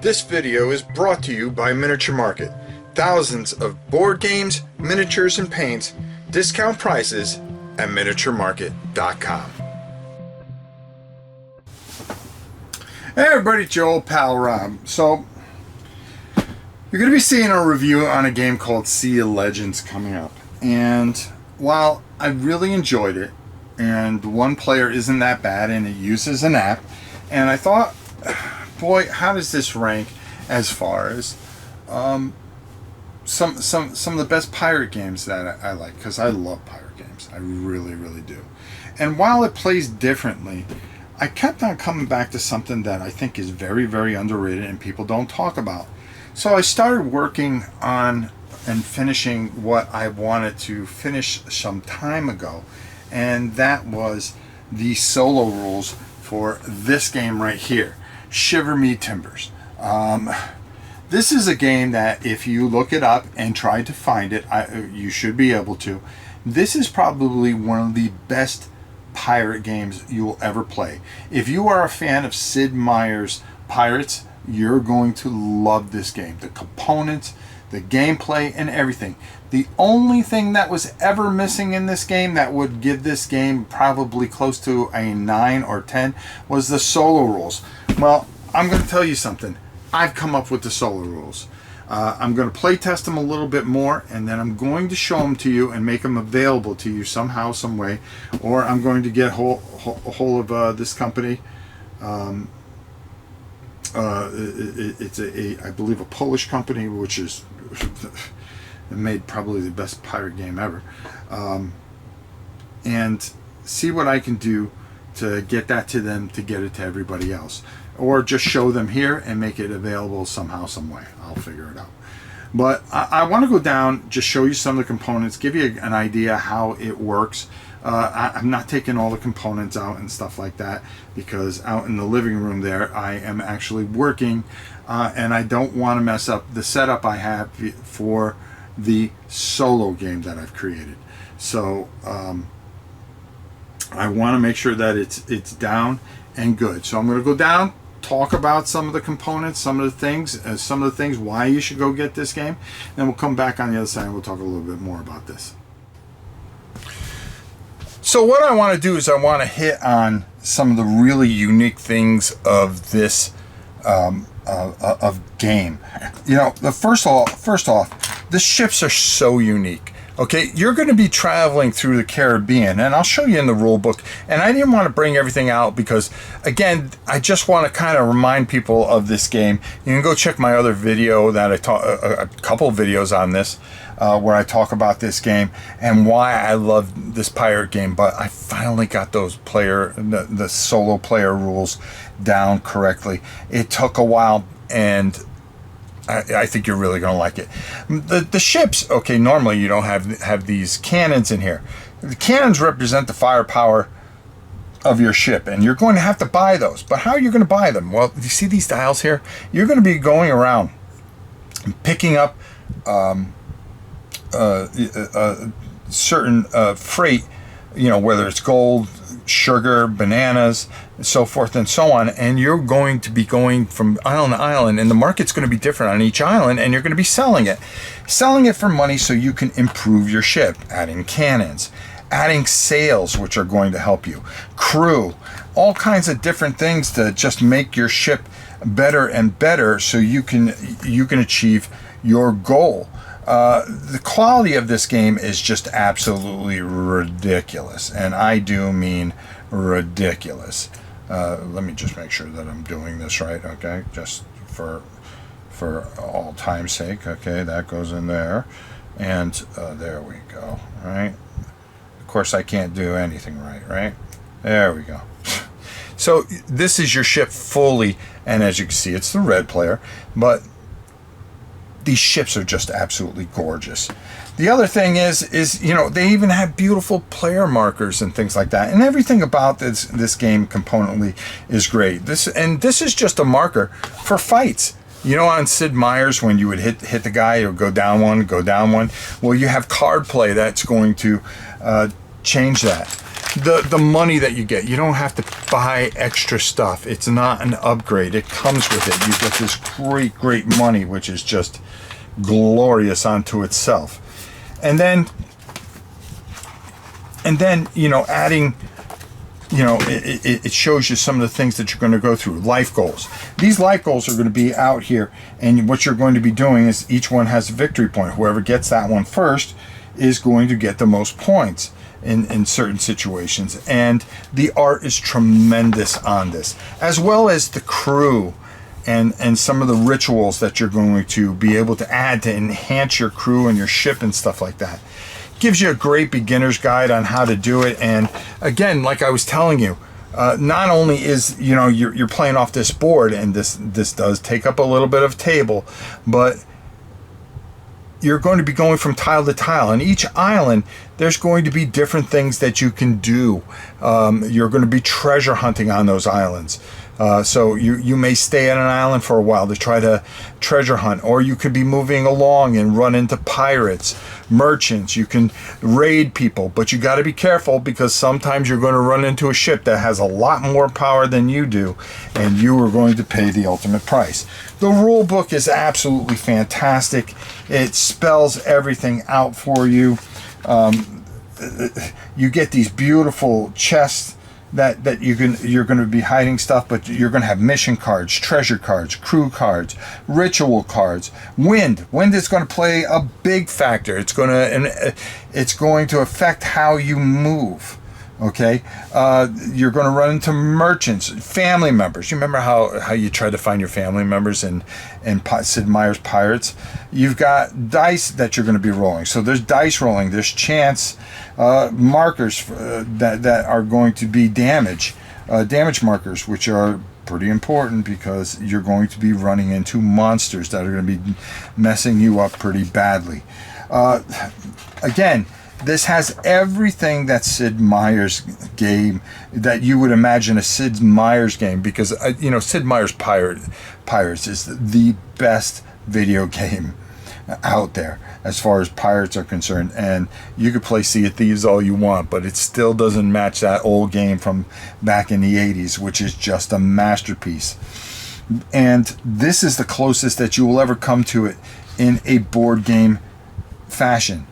This video is brought to you by Miniature Market. Thousands of board games, miniatures, and paints, discount prices at miniaturemarket.com. Hey everybody, it's your old pal Rob. So, you're going to be seeing a review on a game called Sea of Legends coming up. And while I really enjoyed it, and one player isn't that bad, and it uses an app, and I thought, boy, how does this rank as far as some of the best pirate games that I like, because I love pirate games. I really, really do. And while it plays differently, I kept on coming back to something that I think is very, very underrated and people don't talk about. So I started working on and finishing what I wanted to finish some time ago, and that was the solo rules for this game right here, Shiver Me Timbers. This is a game that if you look it up and try to find it, you should be able to. This is probably one of the best pirate games you will ever play. If you are a fan of Sid Meier's Pirates, you're going to love this game. The components, the gameplay, and everything. The only thing that was ever missing in this game that would give this game probably close to a 9 or 10 was the solo rules. Well, I'm going to tell you something. I've come up with the solo rules. I'm going to play test them a little bit more, and then I'm going to show them to you and make them available to you somehow, some way. Or I'm going to get a hold of this company. It's I believe a Polish company, which is made probably the best pirate game ever, and see what I can do to get that to them, to get it to everybody else, or just show them here and make it available somehow, some way. I'll figure it out. But I want to go down, just show you some of the components, give you an idea how it works. I'm not taking all the components out and stuff like that, because out in the living room there I am actually working, and I don't want to mess up the setup I have for the solo game that I've created. So I want to make sure that it's down and good. So I'm going to go down, talk about some of the components, some of the things why you should go get this game. Then we'll come back on the other side and we'll talk a little bit more about this. So what I want to do is I want to hit on some of the really unique things of this of game. You know, first off, the ships are so unique. Okay, you're going to be traveling through the Caribbean, and I'll show you in the rule book. And I didn't want to bring everything out because, again, I just want to kind of remind people of this game. You can go check my other video that I talk, a couple of videos on this, where I talk about this game and why I love this pirate game. But I finally got those the solo player rules down correctly. It took a while, and I think you're really going to like it. The ships, okay, normally you don't have these cannons in here. The cannons represent the firepower of your ship, and you're going to have to buy those. But how are you going to buy them? Well, you see these dials here? You're going to be going around and picking up certain freight, you know, whether it's gold, sugar, bananas, so forth and so on, and you're going to be going from island to island, and the market's going to be different on each island, and you're going to be selling it for money so you can improve your ship, adding cannons, adding sails, which are going to help you, crew, all kinds of different things to just make your ship better and better so you can achieve your goal. The quality of this game is just absolutely ridiculous, and I do mean ridiculous. Let me just make sure that I'm doing this right, okay? Just for all time's sake, okay? That goes in there, and there we go. All right. Of course, I can't do anything right? There we go. So this is your ship fully, and as you can see, it's the red player, but these ships are just absolutely gorgeous. The other thing is you know, they even have beautiful player markers and things like that, and everything about this game componently is great. This is just a marker for fights. You know, on Sid Meier's, when you would hit the guy, or go down one. Well, you have card play that's going to change that. the money that you get. You don't have to buy extra stuff. It's not an upgrade. It comes with it. You get this great money, which is just glorious unto itself. And then you know, adding, you know, it shows you some of the things that you're going to go through. Life goals. These life goals are going to be out here, and what you're going to be doing is each one has a victory point. Whoever gets that one first is going to get the most points in certain situations. And the art is tremendous on this, as well as the crew and some of the rituals that you're going to be able to add to enhance your crew and your ship and stuff like that. Gives you a great beginner's guide on how to do it. And again, like I was telling you, not only is, you know, you're playing off this board, and this does take up a little bit of table, but you're going to be going from tile to tile. And each island, there's going to be different things that you can do. You're going to be treasure hunting on those islands. So you may stay at an island for a while to try to treasure hunt, or you could be moving along and run into pirates, merchants. You can raid people, but you got to be careful, because sometimes you're going to run into a ship that has a lot more power than you do, and you are going to pay the ultimate price. The rule book is absolutely fantastic. It spells everything out for you. You get these beautiful chests that you're going to be hiding stuff, but you're going to have mission cards, treasure cards, crew cards, ritual cards. Wind is going to play a big factor. It's going to affect how you move. Okay, you're going to run into merchants, family members. You remember how you tried to find your family members in Sid Meier's Pirates? You've got dice that you're going to be rolling. So there's dice rolling. There's chance markers that are going to be damage markers, which are pretty important, because you're going to be running into monsters that are going to be messing you up pretty badly. Again, this has everything that Sid Meier's game, that you would imagine a Sid Meier's game, because you know, Sid Meier's Pirates is the best video game out there as far as pirates are concerned. And you could play Sea of Thieves all you want, but it still doesn't match that old game from back in the 80s, which is just a masterpiece. And this is the closest that you will ever come to it in a board game fashion.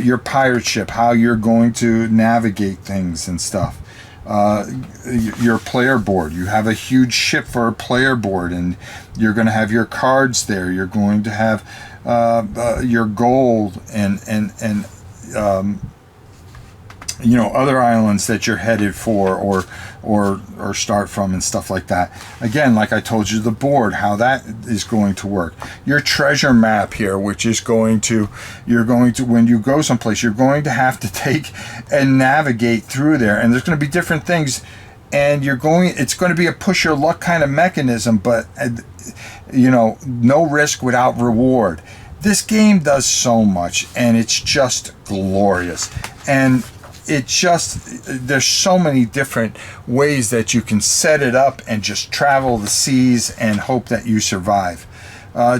Your pirate ship, how you're going to navigate things and stuff. Your player board, you have a huge ship for a player board, and you're going to have your cards there. You're going to have your gold and you know, other islands that you're headed for or start from and stuff like that. Again, like I told you, the board, how that is going to work. Your treasure map here, which is when you go someplace, you're going to have to take and navigate through there, and there's going to be different things, and it's going to be a push your luck kind of mechanism, but you know, no risk without reward. This game does so much, and it's just glorious. And there's so many different ways that you can set it up and just travel the seas and hope that you survive.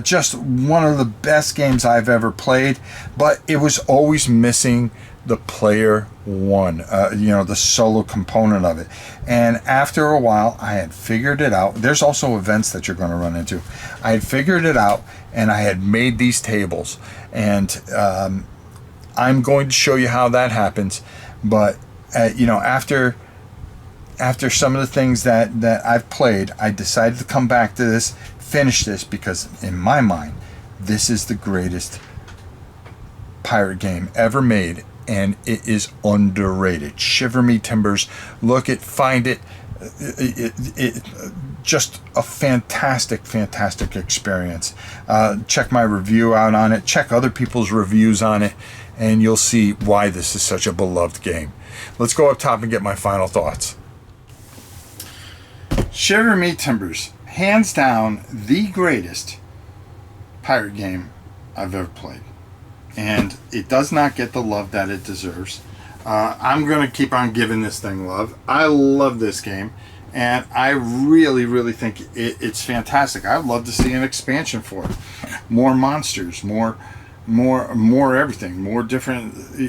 Just one of the best games I've ever played, but it was always missing the player one, you know, the solo component of it. And after a while, I had figured it out. There's also events that you're going to run into. I had figured it out, and I had made these tables, and I'm going to show you how that happens. But you know, after some of the things that I've played, I decided to come back to this, finish this, because in my mind, this is the greatest pirate game ever made, and it is underrated. Shiver Me Timbers. Find it. It just a fantastic experience. Check my review out on it. Check other people's reviews on it, and you'll see why this is such a beloved game. Let's go up top and get my final thoughts. Shiver Me Timbers, hands down the greatest pirate game I've ever played. And it does not get the love that it deserves. I'm going to keep on giving this thing love. I love this game, and I really think it's fantastic. I'd love to see an expansion for it. More monsters, more more everything, more different,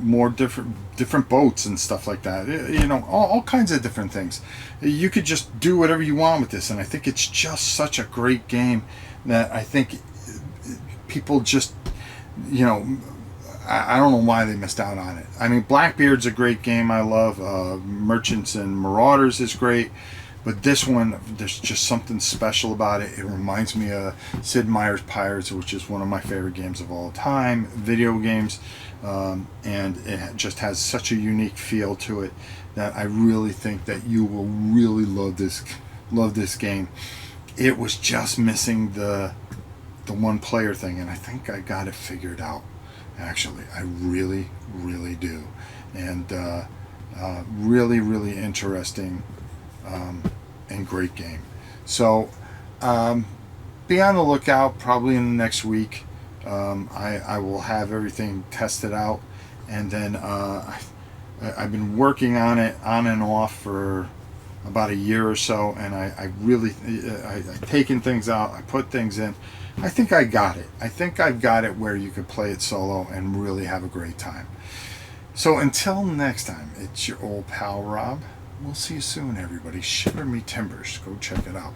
more different boats and stuff like that. All kinds of different things. You could just do whatever you want with this, and I think it's just such a great game that I think people just, I don't know why they missed out on it. I mean, Blackbeard's a great game. I love Merchants and Marauders is great. But this one, there's just something special about it. It reminds me of Sid Meier's Pirates, which is one of my favorite games of all time, video games. And it just has such a unique feel to it that I really think that you will really love this game. It was just missing the one player thing, and I think I got it figured out. Actually, I really, really do. And really, really interesting and great game. So be on the lookout. Probably in the next week, I will have everything tested out, and then I've been working on it on and off for about a year or so, and I really I've taken things out, I put things in. I think I got it. I think I've got it where you could play it solo and really have a great time. So until next time, it's your old pal Rob. We'll see you soon, everybody. Shiver Me Timbers. Go check it out.